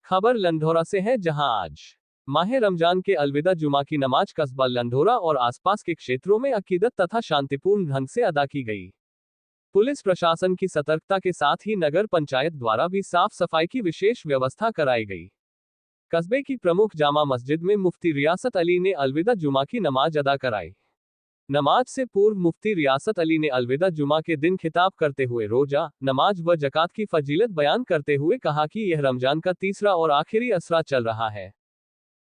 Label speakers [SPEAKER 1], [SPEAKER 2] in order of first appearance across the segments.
[SPEAKER 1] खबर लंढौरा से है, जहां आज माह रमजान के अलविदा जुमा की नमाज कस्बा लंढौरा और आसपास के क्षेत्रों में अकीदत तथा शांतिपूर्ण ढंग से अदा की गई। पुलिस प्रशासन की सतर्कता के साथ ही नगर पंचायत द्वारा भी साफ सफाई की विशेष व्यवस्था कराई गई। कस्बे की प्रमुख जामा मस्जिद में मुफ्ती रियासत अली ने अलविदा जुमा की नमाज अदा कराई। नमाज से पूर्व मुफ्ती रियासत अली ने अलविदा जुमा के दिन खिताब करते हुए रोजा, नमाज व ज़कात की फजीलत बयान करते हुए कहा कि यह रमजान का तीसरा और आखिरी असरा चल रहा है।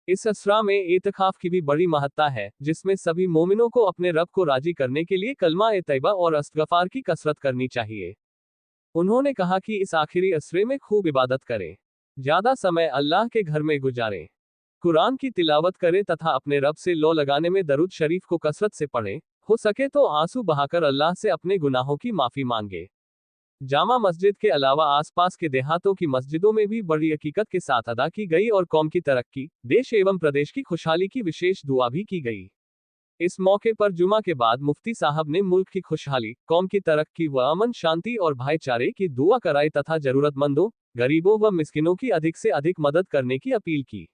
[SPEAKER 1] इस असरा में एतिकाफ की भी बड़ी महत्ता है, जिसमें सभी मोमिनों को अपने रब को राजी करने के लिए कलमा ए तैयबा और इस्तिग़फ़ार की कसरत करनी चाहिए। उन्होंने कहा कि इस आखिरी असरे में खूब इबादत करें, ज्यादा समय अल्लाह के घर में गुजारें, कुरान की तिलावत करें तथा अपने रब से लो लगाने में दरूद शरीफ को कसरत से पढ़ें, हो सके तो आंसू बहाकर अल्लाह से अपने गुनाहों की माफी मांगे। जामा मस्जिद के अलावा आसपास के देहातों की मस्जिदों में भी बड़ी हकीकत के साथ अदा की गई और कौम की तरक्की, देश एवं प्रदेश की खुशहाली की विशेष दुआ भी की गई। इस मौके पर जुमा के बाद मुफ्ती साहब ने मुल्क की खुशहाली, कौम की तरक्की व अमन शांति और भाईचारे की दुआ कराई तथा जरूरतमंदों, गरीबों व मिस्किनों की अधिक से अधिक मदद करने की अपील की।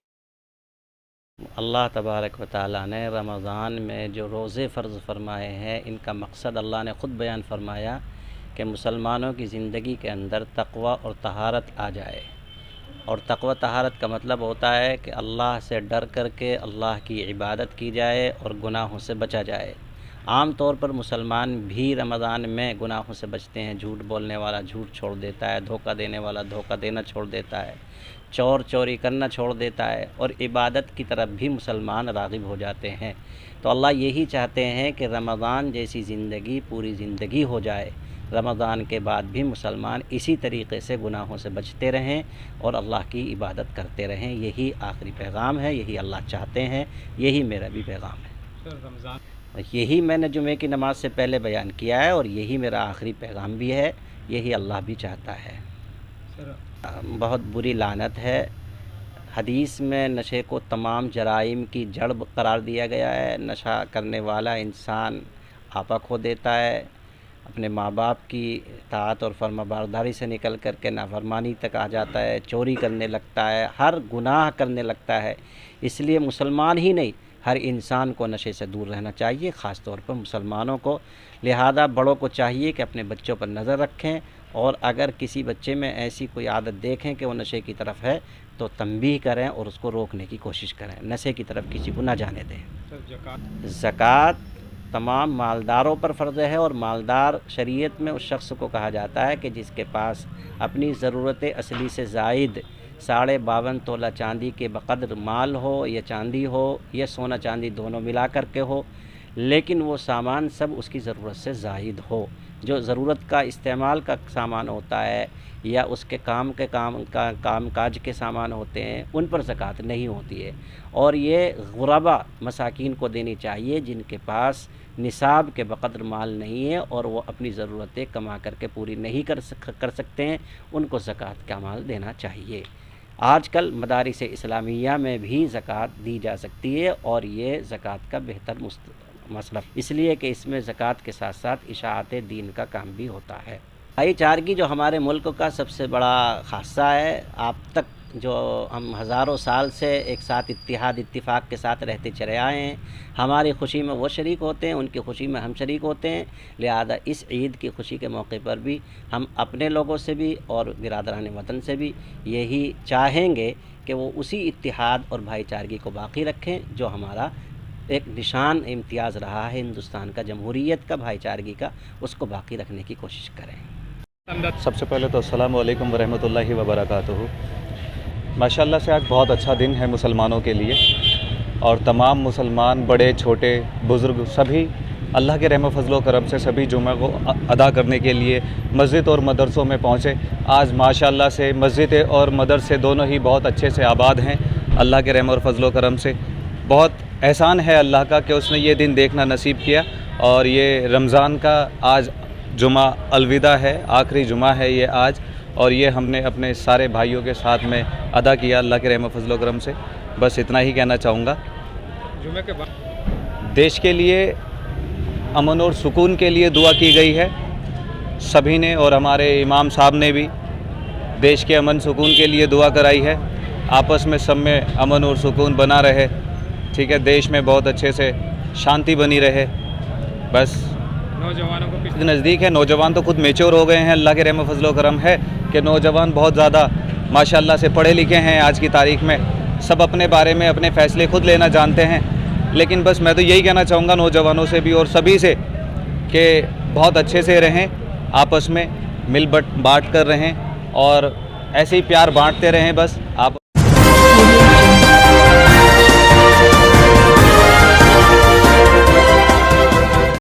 [SPEAKER 2] अल्लाह तबारक व तआला ने रमज़ान में जो रोज़े फ़र्ज़ फरमाए हैं, इनका मकसद अल्लाह ने ख़ुद बयान फरमाया कि मुसलमानों की ज़िंदगी के अंदर तक़वा और तहारत आ जाए। और तक़वा तहारत का मतलब होता है कि अल्लाह से डर करके अल्लाह की इबादत की जाए और गुनाहों से बचा जाए। आम तौर पर मुसलमान भी रमज़ान में गुनाहों से बचते हैं। झूठ बोलने वाला झूठ छोड़ देता है, धोखा देने वाला धोखा देना छोड़ देता है, चोर चोरी करना छोड़ देता है और इबादत की तरफ भी मुसलमान राग़िब हो जाते हैं। तो अल्लाह यही चाहते हैं कि रमज़ान जैसी ज़िंदगी पूरी ज़िंदगी हो जाए। रमज़ान के बाद भी मुसलमान इसी तरीक़े से गुनाहों से बचते रहें और अल्लाह की इबादत करते रहें। यही आखिरी पैगाम है, यही अल्लाह चाहते हैं, यही मेरा भी पैगाम है। यही मैंने जुमे की नमाज़ से पहले बयान किया है और यही मेरा आखिरी पैगाम भी है, यही अल्लाह भी चाहता है। बहुत बुरी लानत है। हदीस में नशे को तमाम जराइम की जड़ करार दिया गया है। नशा करने वाला इंसान आपा खो देता है, अपने माँ बाप की इताअत और फर्माबरदारी से निकल कर के नाफरमानी तक आ जाता है, चोरी करने लगता है, हर गुनाह करने लगता है। इसलिए मुसलमान ही नहीं, हर इंसान को नशे से दूर रहना चाहिए, ख़ास तौर पर मुसलमानों को। लिहाजा बड़ों को चाहिए कि अपने बच्चों पर नज़र रखें और अगर किसी बच्चे में ऐसी कोई आदत देखें कि वो नशे की तरफ है तो तंबीह करें और उसको रोकने की कोशिश करें, नशे की तरफ किसी को ना जाने दें। ज़कात तमाम मालदारों पर फ़र्ज़ है और मालदार शरीयत में उस शख्स को कहा जाता है कि जिसके पास अपनी ज़रूरत असली से ज़ायद 52.5 तोला चांदी के बक़द्र माल हो या चांदी हो या सोना चांदी दोनों मिला कर के हो, लेकिन वो सामान सब उसकी ज़रूरत से ज़ायद हो। जो ज़रूरत का इस्तेमाल का सामान होता है या उसके काम काज के सामान होते हैं, उन पर ज़कात नहीं होती है। और ये गुरबा मसाकीन को देनी चाहिए जिनके पास निसाब के बक़द्र माल नहीं है और वो अपनी ज़रूरतें कमा करके पूरी नहीं कर सकते हैं, उनको ज़कात का माल देना चाहिए। आजकल मदारिस इस्लामिया में भी ज़कात दी जा सकती है और ये ज़कात का बेहतर मसला, इसलिए कि इसमें ज़कात के साथ साथ इशाअत दीन का काम भी होता है। भाईचारगी जो हमारे मुल्क का सबसे बड़ा ख़ासा है। आप तक जो हम हज़ारों साल से एक साथ इत्तिहाद इत्तिफ़ाक़ के साथ रहते चले आए हैं, हमारी खुशी में वो शरीक होते हैं, उनकी खुशी में हम शरीक होते हैं। लिहाजा इस ईद की खुशी के मौके पर भी हम अपने लोगों से भी और बिरादरान वतन से भी यही चाहेंगे कि वो उसी इत्तिहाद और भाईचारगी को बाक़ी रखें जो हमारा एक निशान इम्तियाज़ रहा है हिंदुस्तान का, जमहूरियत का, भाईचारगी का, उसको बाक़ी रखने की कोशिश करें।
[SPEAKER 3] सबसे पहले तो अस्सलामु अलैकुम व रहमतुल्लाहि व बरकातुहू। माशाअल्लाह से आज बहुत अच्छा दिन है मुसलमानों के लिए और तमाम मुसलमान बड़े छोटे बुज़ुर्ग सभी अल्लाह के रहम फज़ल व करम से सभी जुमे को अदा करने के लिए मस्जिद और मदरसों में पहुँचे। आज माशाअल्लाह से मस्जिद और मदरसे दोनों ही बहुत अच्छे से आबाद हैं। अल्लाह के रहम और फज़ल व करम से बहुत एहसान है अल्लाह का कि उसने ये दिन देखना नसीब किया। और ये रमज़ान का आज जुमा अलविदा है, आखिरी जुमा है ये आज, और ये हमने अपने सारे भाइयों के साथ में अदा किया अल्लाह के रहम फज़ल व करम से। बस इतना ही कहना चाहूँगा। जुमे के बाद देश के लिए अमन और सुकून के लिए दुआ की गई है सभी ने, और हमारे इमाम साहब ने भी देश के अमन सुकून के लिए दुआ कराई है। آپس میں سب میں امن اور سکون بنا رہے، ٹھیک ہے، دیش میں بہت اچھے سے شانتی بنی رہے، بس
[SPEAKER 4] نوجوانوں کو
[SPEAKER 3] نزدیک ہے۔ نوجوان تو خود میچور ہو گئے ہیں، اللہ کے رحم و فضل و کرم ہے کہ نوجوان بہت زیادہ ماشاءاللہ سے پڑھے لکھے ہیں آج کی تاریخ میں، سب اپنے بارے میں اپنے فیصلے خود لینا جانتے ہیں۔ لیکن بس میں تو یہی کہنا چاہوں گا نوجوانوں سے بھی اور سبھی سے کہ بہت اچھے سے رہیں، آپس میں مل بانٹ کر رہیں اور ایسے ہی پیار بانٹتے رہیں، بس آپ